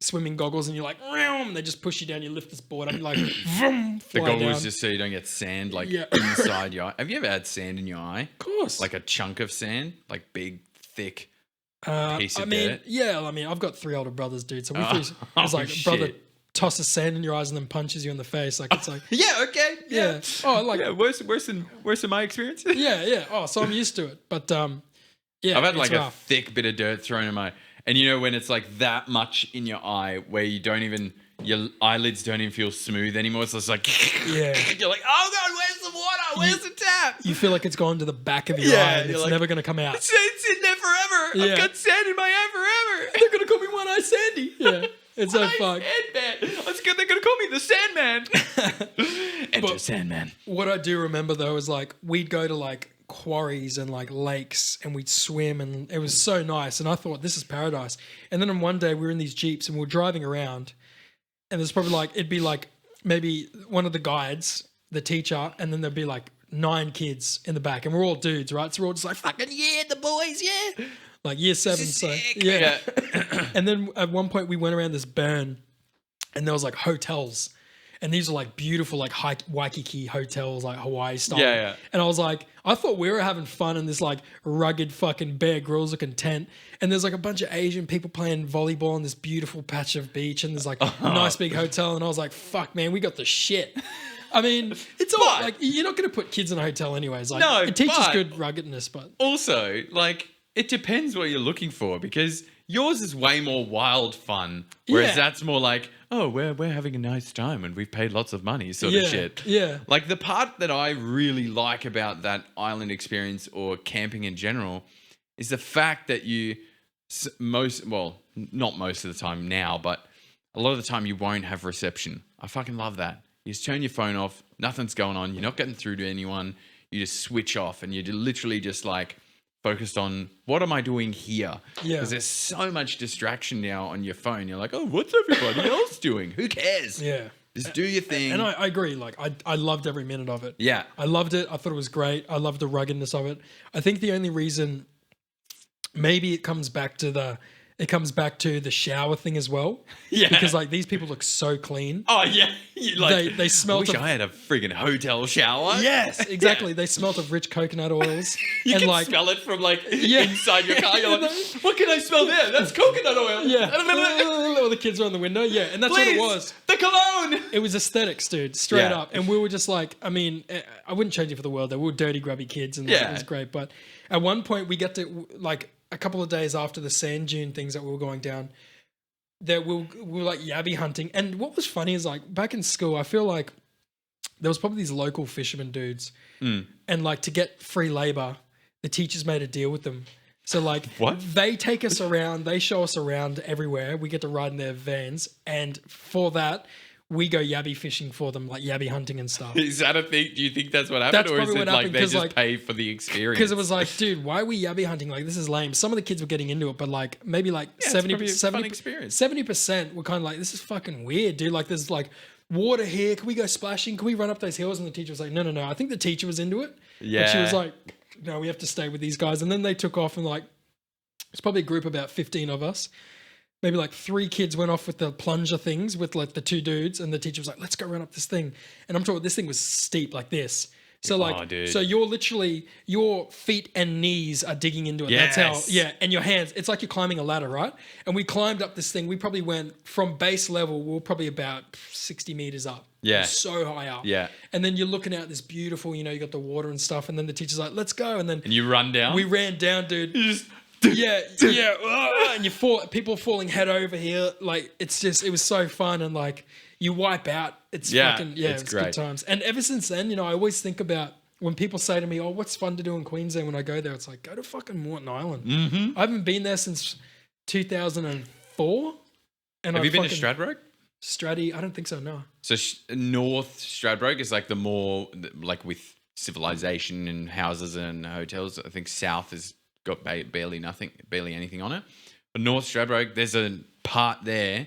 swimming goggles, and you're like, and they just push you down. You lift this board up, and like, vroom, The fly goggles down. just so you don't get sand like Yeah. inside your eye. Have you ever had sand in your eye? Of course. Like a chunk of sand, like big, thick piece I of mean, dirt. yeah. I mean, I've got 3 older brothers, dude. So we Oh, it's like shit. brother tosses sand in your eyes and then punches you in the face. Like it's like, Yeah. Okay. yeah. Oh, like Yeah. Worse than my experience. yeah. Oh, so I'm used to it. But yeah, I've had it's like rough. a thick bit of dirt thrown in my, and you know when it's like that much in your eye where you don't even, your eyelids don't even feel smooth anymore. So it's like, Yeah. you're like, oh god, where's the water? Where's the tap? You feel like it's gone to the back of your Yeah, eye and you're it's like, never going to come out. It's in there forever. Yeah. I've got sand in my eye forever. They're going to call me One Eye Sandy. Yeah. It's so fucked. Sandman. That's good. They're gonna call me the Sandman. Enter Sandman. What I do remember though is like we'd go to like quarries and like lakes and we'd swim and it was so nice. And I thought this is paradise. And then on one day we were in these Jeeps and we were driving around and there's probably like, it'd be like maybe one of the guides, the teacher, and then there'd be like 9 kids in the back and we're all dudes, right? So we're all just like, fucking yeah, the boys, yeah. Like year 7. So yeah. And then at one point we went around this burn and there was like hotels. And these are like beautiful, like Waikiki hotels, like Hawaii style. Yeah, yeah. And I was like, I thought we were having fun in this like rugged fucking Bear Grylls looking tent. And there's like a bunch of Asian people playing volleyball on this beautiful patch of beach. And there's like a nice big hotel. And I was like, fuck, man, we got the shit. I mean, it's all But- like, you're not going to put kids in a hotel anyways. Like, No, it teaches but- good ruggedness, but Also, like, it depends what you're looking for because yours is way more wild fun, whereas Yeah. that's more like, oh, we're having a nice time and we've paid lots of money, sort yeah, of shit. yeah. Like the part that I really like about that island experience or camping in general is the fact that not most of the time now, but a lot of the time you won't have reception. I fucking love that. You just turn your phone off, nothing's going on, you're not getting through to anyone, you just switch off and you're literally just like focused on what am I doing here? Yeah. Because there's so much distraction now on your phone. You're like, oh, what's everybody else doing? Who cares? Yeah. Just do your thing. And I agree. Like, I loved every minute of it. Yeah. I loved it. I thought it was great. I loved the ruggedness of it. I think the only reason, maybe it comes back to the shower thing as well. Yeah. Because like these people look so clean. Oh, yeah. You like, They I smelt wish of, I had a friggin' hotel shower. yes, exactly. They smelt of rich coconut oils. You and can like, smell it from like Yeah. inside your car. You're like, what can I smell there? That's coconut oil. yeah. All the kids were on the window. Yeah. And that's Please, what it was. the cologne. It was aesthetics, dude, straight Yeah. up. And we were just like, I mean, I wouldn't change it for the world. They were dirty, grubby kids, and like, Yeah. it was great. But at one point, we get to like a couple of days after the sand dune things that we were going down, that we were like yabby hunting. And what was funny is like back in school, I feel like there was probably these local fisherman dudes, and like to get free labor, the teachers made a deal with them. So like What? they take us around, they show us around everywhere. We get to ride in their vans, and for that, we go yabby fishing for them, like yabby hunting and stuff. Is that a thing? Do you think that's what happened? That's or is probably it what like happened, they 'cause, just like- pay for the experience? Because it was like, dude, why are we yabby hunting? Like, this is lame. Some of the kids were getting into it, but like maybe like it's 70, probably a fun experience. 70% were kind of like, this is fucking weird, dude. Like, there's like water here. Can we go splashing? Can we run up those hills? And the teacher was like, no. I think the teacher was into it. Yeah. But she was like, no, we have to stay with these guys. And then they took off and like, it's probably a group of about 15 of us. Maybe like 3 kids went off with the plunger things with like the 2 dudes, and the teacher was like, let's go run up this thing. And I'm talking, this thing was steep like this. So like, dude. so you're literally, your feet and knees are digging into it. Yes. That's how, yeah. And your hands, it's like you're climbing a ladder, right? And we climbed up this thing. We probably went from base level, we were probably about 60 meters up. Yeah. So high up. Yeah. And then you're looking out this beautiful, you got the water and stuff. And then the teacher's like, let's go. And then And you run down? we ran down, dude. You just- Yeah, and people falling head over here. Like it was so fun, and like you wipe out. It's Yeah, fucking it's it's great. good times. And ever since then, I always think about when people say to me, "Oh, what's fun to do in Queensland?" When I go there, it's like go to fucking Moreton Island. I haven't been there since 2004. And Have you been to Stradbroke? Straddy? I don't think so. No. So North Stradbroke is like the more like with civilization and houses and hotels. I think South has got barely anything on it. But North Stradbroke, there's a part there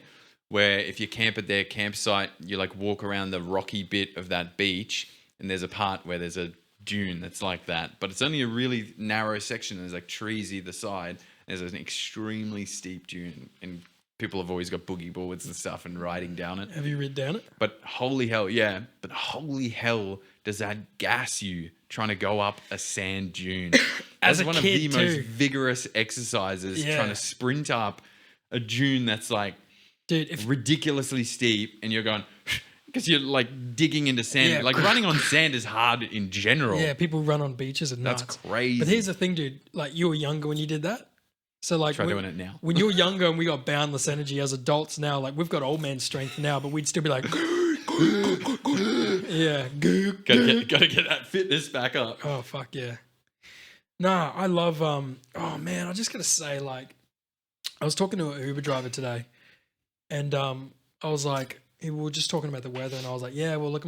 where if you camp at their campsite, you like walk around the rocky bit of that beach, and there's a part where there's a dune that's like that, but it's only a really narrow section. There's like trees either side. There's an extremely steep dune, and people have always got boogie boards and stuff and riding down it. Have you ridden down it? But holy hell, yeah. But holy hell, does that gas you trying to go up a sand dune? As That's a one of kid the too. most vigorous exercises, Yeah. trying to sprint up a dune that's like Dude, if ridiculously steep, and you're going because you're like digging into sand. Yeah. Like running on sand is hard in general. yeah, people run on beaches and That's nuts. crazy. But here's the thing, dude. Like you were younger when you did that. So like Try doing it now. When you were younger and we got boundless energy as adults now, like we've got old man strength now, but we'd still be like, yeah, Gotta get that fitness back up. oh fuck yeah. Nah, I love oh man, I just gotta say, like, I was talking to an Uber driver today, and I was like, we were just talking about the weather, and I was like, yeah, well, look,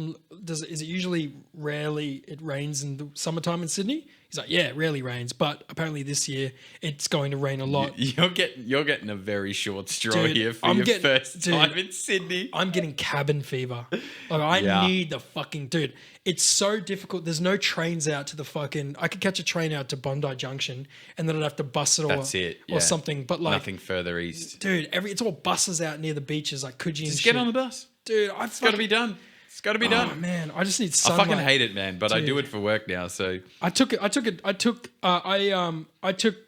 is it usually rarely it rains in the summertime in Sydney? He's like, yeah, it rarely rains, but apparently this year it's going to rain a lot. You're getting a very short straw Dude, here for I'm your getting- first dude, time in Sydney. I'm getting cabin fever. Like I Yeah. need the fucking dude. It's so difficult. There's no trains out to the fucking. I could catch a train out to Bondi Junction, and then I'd have to bus it That's it, or yeah. something. But like, Nothing further east. dude, it's all buses out near the beaches, like Coogee and Just shit. get on the bus. Dude, I It's got to be done. It's got to be Oh done. man, I just need I sunlight. fucking hate it, man, but I do Dude. it for work now. So I took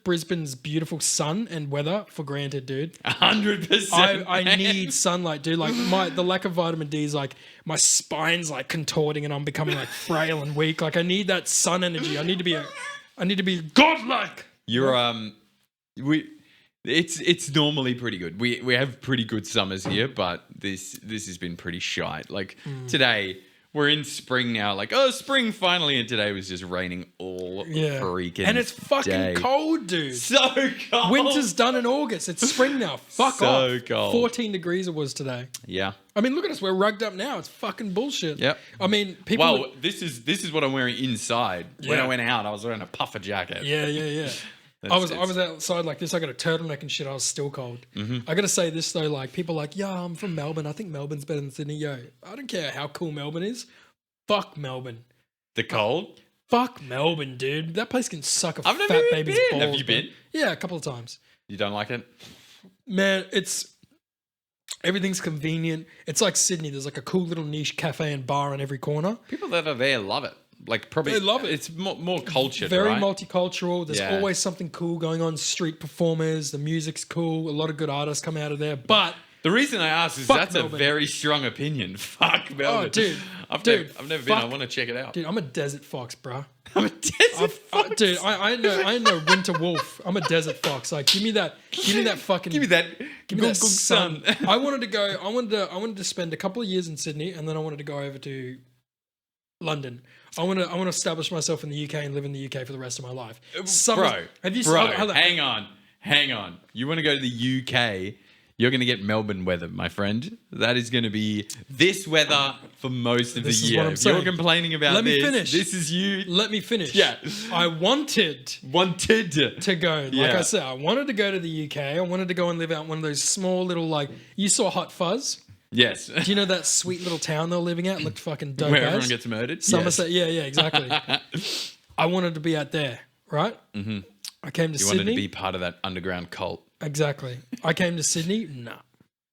Brisbane's beautiful sun and weather for granted, dude. 100%. I need sunlight, dude. Like the lack of vitamin D is like my spine's like contorting and I'm becoming like frail and weak. Like I need that sun energy. I need to be godlike. You're It's normally pretty good. We have pretty good summers here, but this has been pretty shite. Like today, we're in spring now. Like, oh, spring finally, and today was just raining all Yeah. freaking And it's fucking day. cold, dude. So cold. Winter's done in August. It's spring now. Fuck So off. cold. 14 degrees it was today. Yeah. I mean, look at us. We're rugged up now. It's fucking bullshit. Yep. I mean, people. Well, this is what I'm wearing inside. When Yeah. I went out, I was wearing a puffer jacket. Yeah. I was outside like this. I got a turtleneck and shit. I was still cold. I got to say this though, like people are like, yeah, I'm from Melbourne. I think Melbourne's better than Sydney. Yo, I don't care how cool Melbourne is. Fuck Melbourne. The cold. Fuck Melbourne, dude. That place can suck a I've fat never even baby's been. balls. Have you bro. been? Yeah, a couple of times. You don't like it? Man, everything's convenient. It's like Sydney. There's like a cool little niche cafe and bar on every corner. People that are there love it. Like probably They love it. It's more cultured, Very right? multicultural. There's Yeah. always something cool going on. Street performers. The music's cool. A lot of good artists come out of there. But The reason I asked is Fuck that's Melbourne. a very strong opinion. Fuck Melbourne. dude. I've Dude, never been. I fuck. want to check it out. dude, I'm a desert fox, bruh. I'm a desert fox. Dude, I know winter wolf. I'm a desert fox. Like, give me that fucking. Give me that. Give me that Gong sun. sun. I wanted to spend a couple of years in Sydney, and then I wanted to go over to London. I want to establish myself in the UK and live in the UK for the rest of my life. Hang on. You want to go to the UK? You're going to get Melbourne weather, my friend. That is going to be this weather for most of This the is year. what I'm If you're saying. complaining about Let me this, finish. this is you Let me finish. Yeah. I wanted wanted to go. Like Yeah. I said, I wanted to go to the UK. I wanted to go and live out one of those small little, like, you saw Hot Fuzz. Yes. Do you know that sweet little town they're living at? It looked fucking dope. Where as. everyone gets murdered? Somerset. Yeah, exactly. I wanted to be out there, right? Mm-hmm. I came to You Sydney. wanted to be part of that underground cult. Exactly. I came to Sydney. Nah.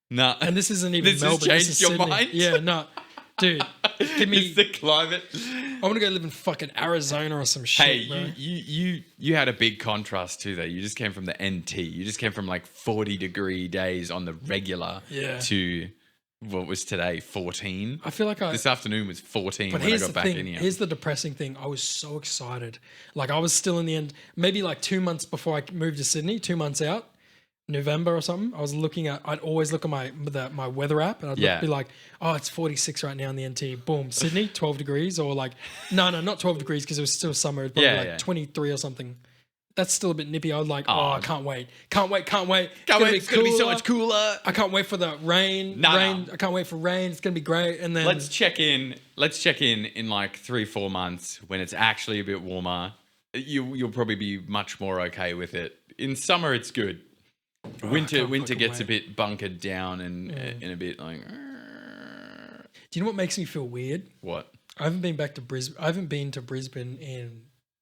Nah. And this isn't even This has Melbourne. changed this is your Sydney. mind? Yeah, no. Dude, give me. It's the climate. I want to go live in fucking Arizona or some shit, Hey, bro. you had a big contrast too, though. You just came from the NT. You just came from like 40-degree days on the regular Yeah. to what was today 14. I feel like This afternoon was 14 But when I here's got the back thing. in here. Here's the depressing thing. I was so excited. Like I was still in the end, maybe like 2 months before I moved to Sydney, 2 months out. November or something, I'd always look at my weather app and I'd be like, oh, it's 46 right now in the NT. Boom, Sydney, 12 degrees, or like, no, not 12 degrees because it was still summer. It was probably 23 or something. That's still a bit nippy. I was like, I can't wait. It's gonna be so much cooler. I can't wait for the rain. I can't wait for rain. It's gonna be great. And then let's check in in like 3-4 months when it's actually a bit warmer. You'll probably be much more okay with it. In summer, it's good. Winter gets a bit bunkered down and a bit like. Do you know what makes me feel weird? What? I haven't been to Brisbane in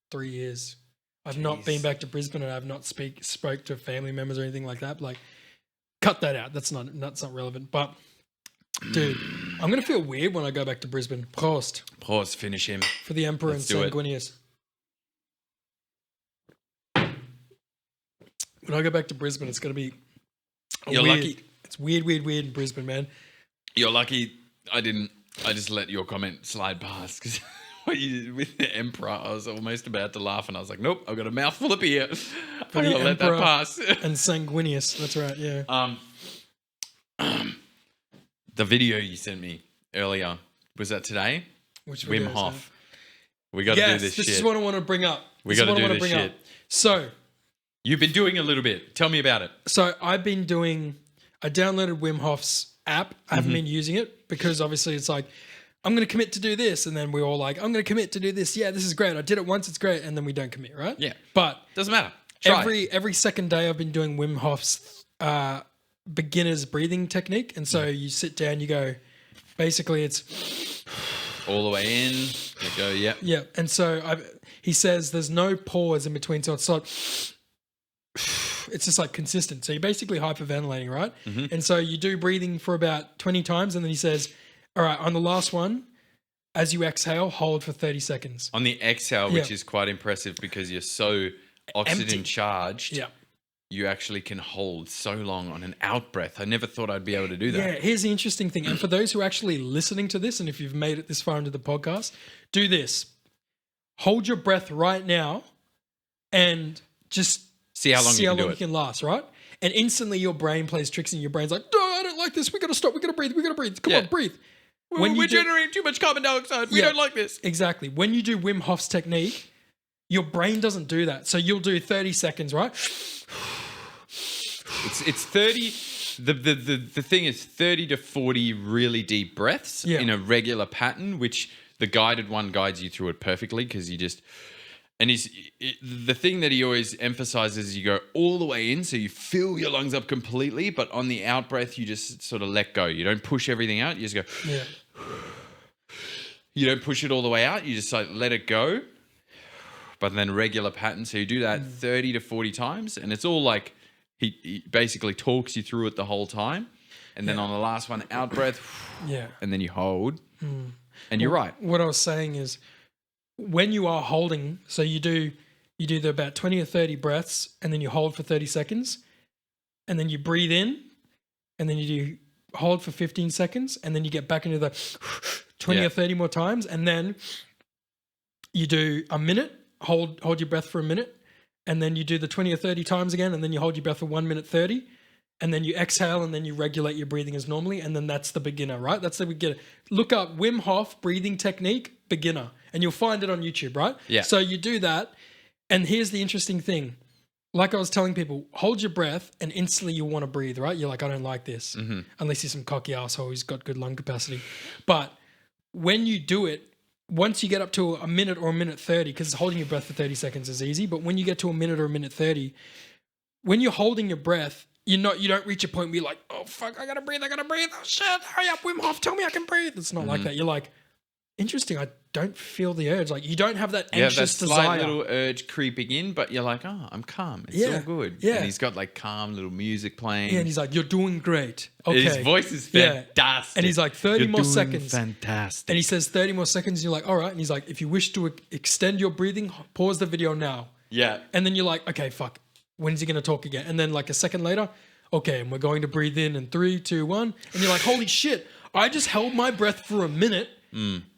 3 years. I've not been back to Brisbane, and I've not spoke to family members or anything like that. Like, cut that out. That's not relevant. But dude, I'm gonna feel weird when I go back to Brisbane. Prost, finish him for the Emperor and Sanguinius. When I go back to Brisbane, it's gonna be. You're lucky. It's weird in Brisbane, man. You're lucky. I just let your comment slide past because. With the Emperor, I was almost about to laugh, and I was like, "Nope, I've got a mouthful of beer. I'm gonna let that pass." And Sanguinius, that's right, yeah. The video you sent me earlier, was that today? Which Wim Hof. We got to do this shit. This is what I want to bring up. We got to do this shit. So, you've been doing a little bit. Tell me about it. So I downloaded Wim Hof's app. I haven't been using it because obviously it's like, I'm going to commit to do this. And then we're all like, I'm going to commit to do this. Yeah, this is great. I did it once. It's great. And then we don't commit, right? Yeah. But doesn't matter. Every second day I've been doing Wim Hof's beginner's breathing technique. And so you sit down, you go, basically it's all the way in. You go, yep. Yeah. And so he says there's no pause in between. So it's like, it's just like consistent. So you're basically hyperventilating, right? And so you do breathing for about 20 times. And then he says, all right, on the last one, as you exhale, hold for 30 seconds. On the exhale, which is quite impressive because you're so oxygen charged, you actually can hold so long on an out breath. I never thought I'd be able to do that. Yeah, here's the interesting thing. And for those who are actually listening to this, and if you've made it this far into the podcast, do this. Hold your breath right now and just see how long you can last, right? And instantly your brain plays tricks and your brain's like, I don't like this. We got to stop. We got to breathe. Come on, breathe. We're generating too much carbon dioxide. We don't like this. Exactly. When you do Wim Hof's technique, your brain doesn't do that. So you'll do 30 seconds, right? It's 30. The thing is 30 to 40 really deep breaths in a regular pattern, which the guided one guides you through it perfectly because you just... And the thing that he always emphasizes is you go all the way in, so you fill your lungs up completely, but on the out breath, you just sort of let go. You don't push everything out. You just go... Yeah. You don't push it all the way out. You just like let it go. But then regular pattern. So you do that 30 to 40 times. And it's all like he basically talks you through it the whole time. And then on the last one, out breath. And then you hold. And you're right. What I was saying is when you are holding, so you do the about 20 or 30 breaths and then you hold for 30 seconds. And then you breathe in. And then you do hold for 15 seconds. And then you get back into the 20 or 30 more times. And then you do a minute. Hold your breath for a minute, and then you do the 20 or 30 times again, and then you hold your breath for 1 minute 30, and then you exhale, and then you regulate your breathing as normally, and then that's the beginner, right? That's the beginner. Look up Wim Hof breathing technique beginner, and you'll find it on YouTube, right? Yeah. So you do that, and here's the interesting thing. Like I was telling people, hold your breath, and instantly you want to breathe, right? You're like, I don't like this, unless you're some cocky asshole who's got good lung capacity. But when you do it, once you get up to a minute or a minute 30, because holding your breath for 30 seconds is easy, but when you get to a minute or a minute 30, when you're holding your breath, you don't reach a point where you're like, oh fuck, I gotta breathe, oh shit, hurry up, Wim Hof, tell me I can breathe. It's not like that. You're like, interesting, I don't feel the urge. Like you don't have that anxious that desire. Slight little urge creeping in, but you're like, oh, I'm calm. It's all good. Yeah. And he's got like calm little music playing. Yeah, and he's like, you're doing great. Okay. His voice is fantastic. And he's like, 30 more seconds. Fantastic. And he says 30 more seconds. And you're like, all right. And he's like, if you wish to extend your breathing, pause the video now. Yeah. And then you're like, okay, fuck. When's he going to talk again? And then like a second later, okay, and we're going to breathe in 3, 2, 1. And you're like, holy shit, I just held my breath for a minute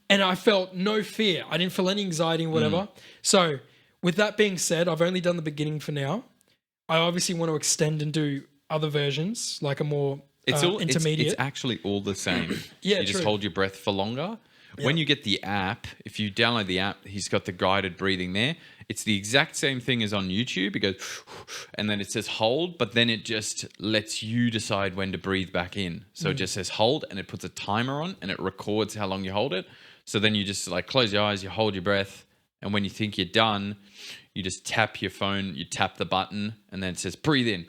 and I felt no fear. I didn't feel any anxiety or whatever. So with that being said, I've only done the beginning for now. I obviously want to extend and do other versions, like a more It's all intermediate. It's actually all the same. Yeah, you just true. hold your breath for longer. When you get the app, if you download the app, he's got the guided breathing there. It's the exact same thing as on YouTube. It goes, and then it says hold, but then it just lets you decide when to breathe back in. So it just says hold, and it puts a timer on, and it records how long you hold it. So then you just like close your eyes, you hold your breath, and when you think you're done, you just tap your phone, you tap the button, and then it says breathe in,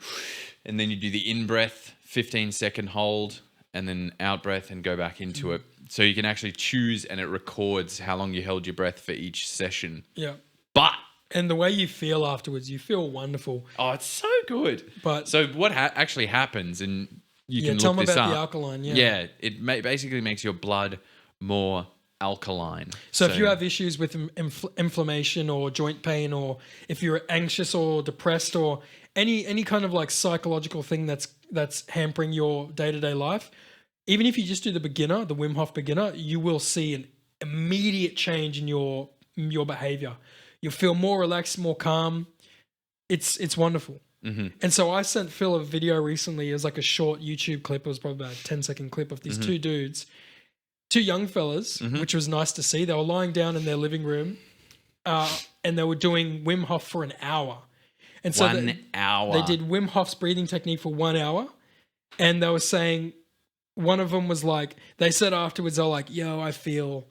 and then you do the in breath, 15-second hold, and then out breath, and go back into it. So you can actually choose, and it records how long you held your breath for each session. Yeah. But And the way you feel afterwards, you feel wonderful. oh, it's so good. But So what actually happens, and you yeah, can tell look me this about up. the alkaline. Yeah. Yeah, it basically makes your blood more alkaline. So if you have issues with inflammation or joint pain, or if you're anxious or depressed, or any kind of like psychological thing that's hampering your day-to-day life, even if you just do the Wim Hof beginner, you will see an immediate change in your behavior. You'll feel more relaxed, more calm. It's wonderful. Mm-hmm. And so I sent Phil a video recently. It was like a short YouTube clip. It was probably about a 10-second clip of these two dudes, two young fellas, which was nice to see. They were lying down in their living room, and they were doing Wim Hof for an hour. And so 1 hour. they did Wim Hof's breathing technique for 1 hour, and they were saying, one of them was like, they said afterwards, they're like, yo, I feel,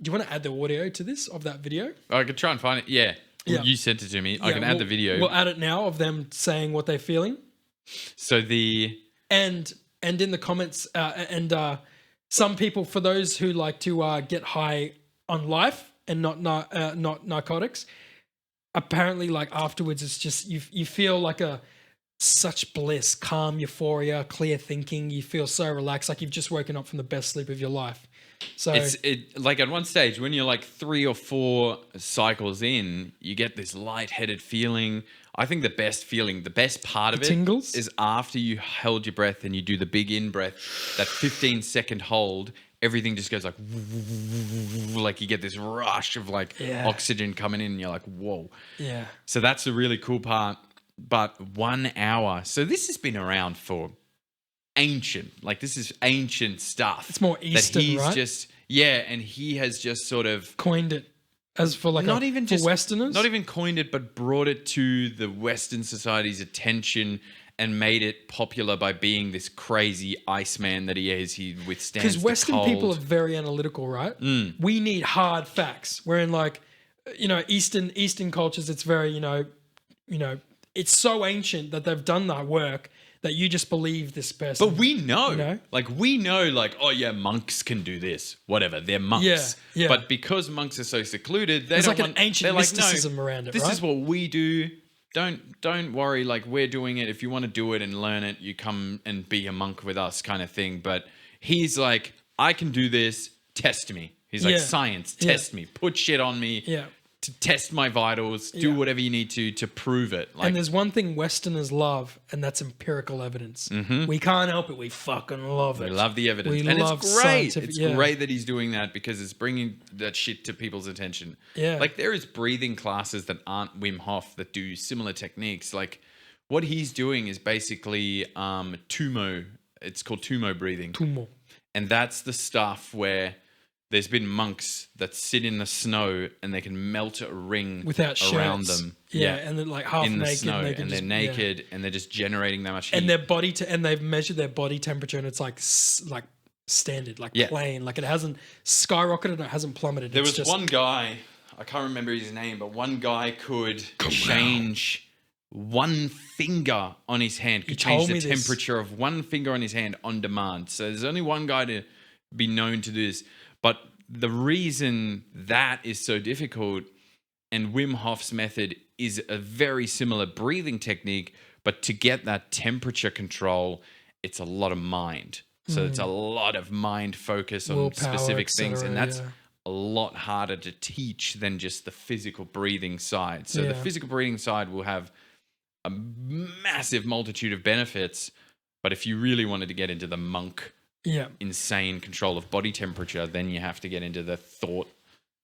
do you want to add the audio to this, of that video? I could try and find it. Yeah. Yeah. You sent it to me. I can add the video. We'll add it now of them saying what they're feeling. So And in the comments, some people, for those who like to get high on life and not narcotics, apparently like afterwards it's just you feel like such bliss, calm, euphoria, clear thinking. You feel so relaxed, like you've just woken up from the best sleep of your life. So it's like at one stage when you're like 3 or 4 cycles in, you get this lightheaded feeling. I think the best part of it tingles? is after you held your breath and you do the big in breath, that 15-second hold, everything just goes like you get this rush of like oxygen coming in and you're like, whoa. yeah. So that's the really cool part. But 1 hour. So this has been around for ancient. Like this is ancient stuff. It's more Eastern, that he's right? just and he has just sort of Coined it as for like not even just Westerners. not even coined it, but brought it to the Western society's attention and made it popular by being this crazy Iceman that he is. He withstands because Western the cold. people are very analytical, right? We need hard facts. We're in like, Eastern cultures. It's very, it's so ancient that they've done that work that you just believe this person. But we know, know? oh yeah, monks can do this. Whatever, they're monks. Yeah, yeah. But because monks are so secluded, There's don't like an want, ancient they're like, mysticism no, around it, This right? is what we do. Don't worry. Like we're doing it. If you want to do it and learn it, you come and be a monk with us, kind of thing. But he's like, I can do this. Test me. He's like, Yeah. science. Yeah. Test me. Put shit on me. Yeah. To test my vitals. Do Yeah. whatever you need to prove it. Like And there's one thing Westerners love, and that's empirical evidence. We can't help it. We fucking love it. we love the evidence. We And love it's great. scientific- It's yeah. great that he's doing that because it's bringing that shit to people's attention. Yeah. Like there is breathing classes that aren't Wim Hof that do similar techniques. Like what he's doing is basically Tumo. It's called Tumo breathing. Tumo. And that's the stuff where there's been monks that sit in the snow and they can melt a ring Without around shirts. them. Yeah, and they're like half in the naked. snow, they can and they're just- naked, and they're just generating that much heat. And their body, and they've measured their body temperature, and it's like like standard, like Yeah. plain, like it hasn't skyrocketed, and it hasn't plummeted. There It's was just, one guy, I can't remember his name, but one guy could change one finger on his hand, could change told the me this. temperature of one finger on his hand on demand. So there's only one guy to be known to do this. But the reason that is so difficult, and Wim Hof's method is a very similar breathing technique, but to get that temperature control, it's a lot of mind. So it's a lot of mind focus on Willpower, specific things. And etc., that's yeah. a lot harder to teach than just the physical breathing side. So the Yeah. physical breathing side will have a massive multitude of benefits. But if you really wanted to get into the monk, yeah, insane control of body temperature, then you have to get into the thought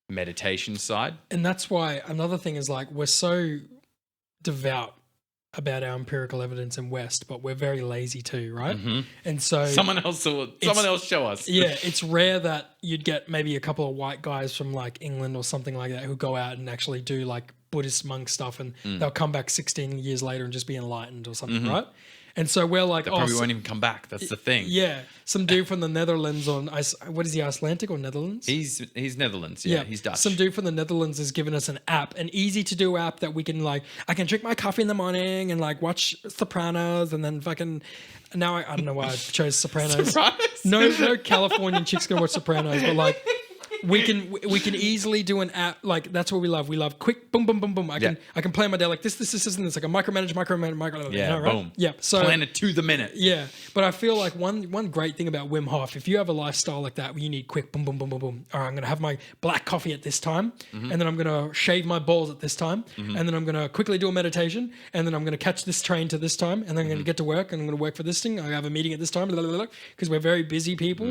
meditation side. and that's why another thing is like we're so devout about our empirical evidence in West, but we're very lazy too, right? And so Someone else show us. yeah, it's rare that you'd get maybe a couple of white guys from like England or something like that who go out and actually do like Buddhist monk stuff, and they'll come back 16 years later and just be enlightened or something, right? And so we're like, Probably won't even come back. That's the thing. yeah, some dude from the Netherlands what is he, Icelandic or Netherlands? He's Netherlands. Yeah, he's Dutch. Some dude from the Netherlands has given us an app, an easy to do app that we can like. I can drink my coffee in the morning and like watch Sopranos, and then fucking. Now I don't know why I chose Sopranos. Sopranos? No Californian chicks gonna watch Sopranos, but like. We can easily do an app like that's what we love. We love quick boom boom boom boom. I can plan my day like this and it's like a micromanage. Yeah, right? boom. Yeah. So plan it to the minute. yeah, but I feel like one great thing about Wim Hof, if you have a lifestyle like that where you need quick boom boom boom boom boom. All right, I'm gonna have my black coffee at this time, and then I'm gonna shave my balls at this time, and then I'm gonna quickly do a meditation, and then I'm gonna catch this train to this time, and then I'm gonna get to work, and I'm gonna work for this thing. I have a meeting at this time, because we're very busy people.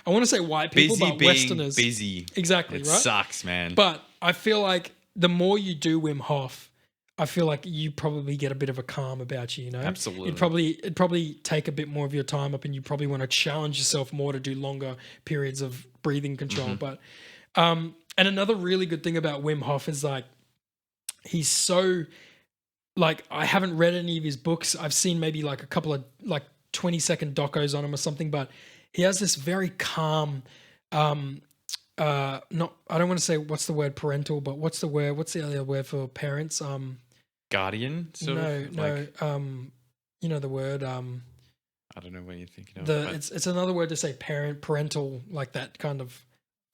I want to say white people, Busy but being Westerners. busy. Exactly, It right? sucks, man. But I feel like the more you do Wim Hof, I feel like you probably get a bit of a calm about you, you know? Absolutely. It'd probably take a bit more of your time up, and you probably want to challenge yourself more to do longer periods of breathing control. But and another really good thing about Wim Hof is like he's so like I haven't read any of his books. I've seen maybe like a couple of like 20-second docos on him or something, but he has this very calm I don't want to say what's the word parental, but what's the other word for parents? Guardian, sort of? Like, you know the word I don't know what you're thinking of. it's another word to say parental, like that kind of.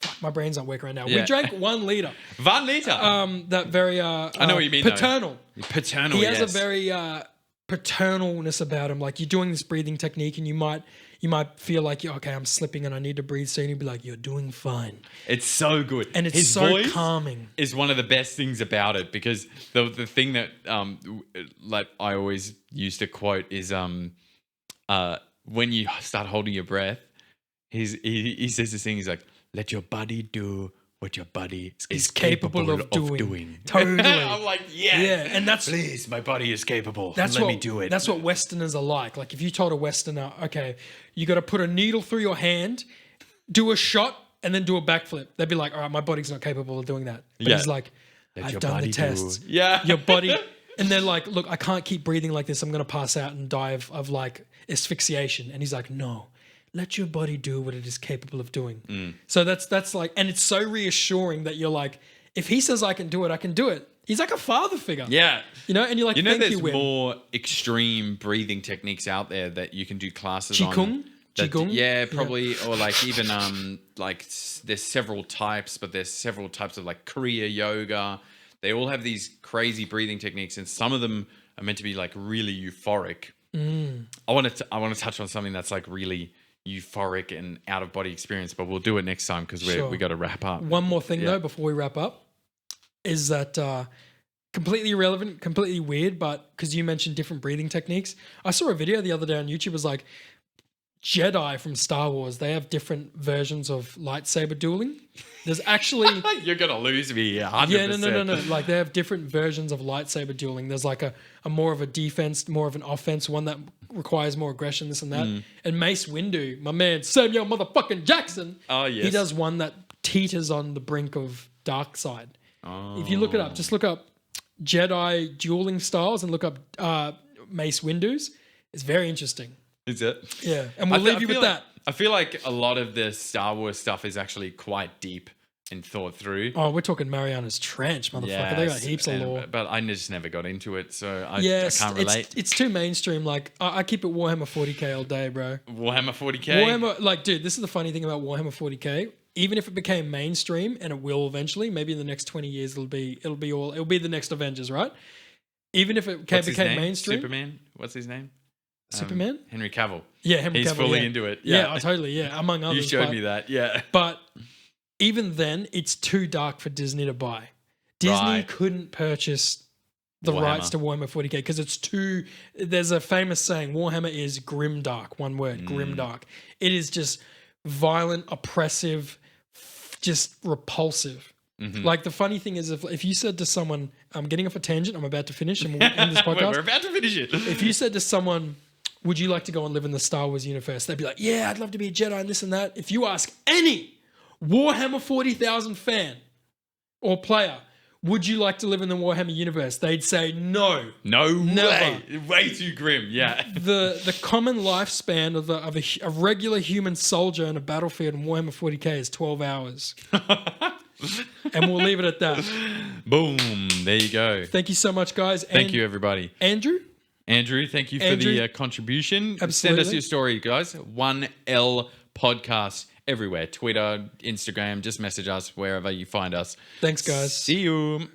Fuck, my brain's not working right now. Yeah. We drank 1 liter. 1 liter. That very I know what you mean. paternal. Paternal. He has yes. a very paternalness about him. Like you're doing this breathing technique, and you might feel like, okay, I'm slipping and I need to breathe. So you'd be like, you're doing fine. It's so good. And it's His so voice calming. Is one of the best things about it, because the thing that like I always used to quote is when you start holding your breath, he says this thing, he's like, let your body do what your body is capable of doing. Totally. I'm like, yes. Yeah, and that's Please, my body is capable. Let me do it. That's what Westerners are like. Like if you told a Westerner, okay, you got to put a needle through your hand, do a shot, and then do a backflip, they'd be like, all right, my body's not capable of doing that. But he's like, I've done the tests. Yeah. Your body. And they're like, look, I can't keep breathing like this. I'm going to pass out and die of like asphyxiation. And he's like, no. Let your body do what it is capable of doing. So that's like, and it's so reassuring that you're like, if he says I can do it, I can do it. He's like a father figure. Yeah. You know, and you're like, You know, thank there's you, Wim. more extreme breathing techniques out there that you can do classes on. Qigong? Qigong? Yeah, probably. Or like even there's several types, but there's several types of like Kriya yoga. They all have these crazy breathing techniques, and some of them are meant to be like really euphoric. I want to touch on something that's like really euphoric and out of body experience, but we'll do it next time because we got to wrap up. One more thing though before we wrap up is that completely irrelevant, completely weird, but because you mentioned different breathing techniques, I saw a video the other day on YouTube. It was like Jedi from Star Wars, they have different versions of lightsaber dueling. There's actually You're gonna lose me 100%. yeah, no. Like they have different versions of lightsaber dueling. There's like a more of a defense, more of an offense, one that requires more aggression, this and that. And Mace Windu, my man Samuel motherfucking Jackson, Oh yes. he does one that teeters on the brink of dark side. If you look it up, just look up Jedi dueling styles and look up Mace Windu's. It's very interesting. Is it? Yeah, and we'll leave you with that. I feel like a lot of the Star Wars stuff is actually quite deep and thought through. Oh, we're talking Mariana's Trench, motherfucker. They got heaps of lore. But I just never got into it, so I can't it's relate. it's too mainstream. Like I keep it Warhammer 40k all day, bro. Warhammer 40k. Warhammer, like, dude, this is the funny thing about Warhammer 40k. Even if it became mainstream, and it will eventually, maybe in the next 20 years, it'll be the next Avengers, right? Even if it became mainstream, Superman. What's his name? Superman. Henry Cavill. Yeah, Henry Cavill. He's fully yeah. into it. Yeah, totally. Yeah, among others. You showed me that. Yeah. But even then, it's too dark for Disney to buy. Disney Right. couldn't purchase the Warhammer. rights to Warhammer 40k because it's too. There's a famous saying: Warhammer is grimdark. One word, grimdark. It is just violent, oppressive, just repulsive. Like the funny thing is, if you said to someone, I'm getting off a tangent, I'm about to finish and we'll end this podcast. We're about to finish it. If you said to someone, would you like to go and live in the Star Wars universe? They'd be like, yeah, I'd love to be a Jedi and this and that. If you ask any Warhammer 40,000 fan or player, would you like to live in the Warhammer universe? They'd say no. No Never. way. Way too grim. Yeah. The common lifespan of a regular human soldier in a battlefield in Warhammer 40k is 12 hours. And we'll leave it at that. Boom. There you go. Thank you so much, guys. Thank you, everybody. Andrew, Thank you for the contribution. Absolutely. Send us your story, guys. 1L Podcast everywhere. Twitter, Instagram. Just message us wherever you find us. thanks, guys. See you.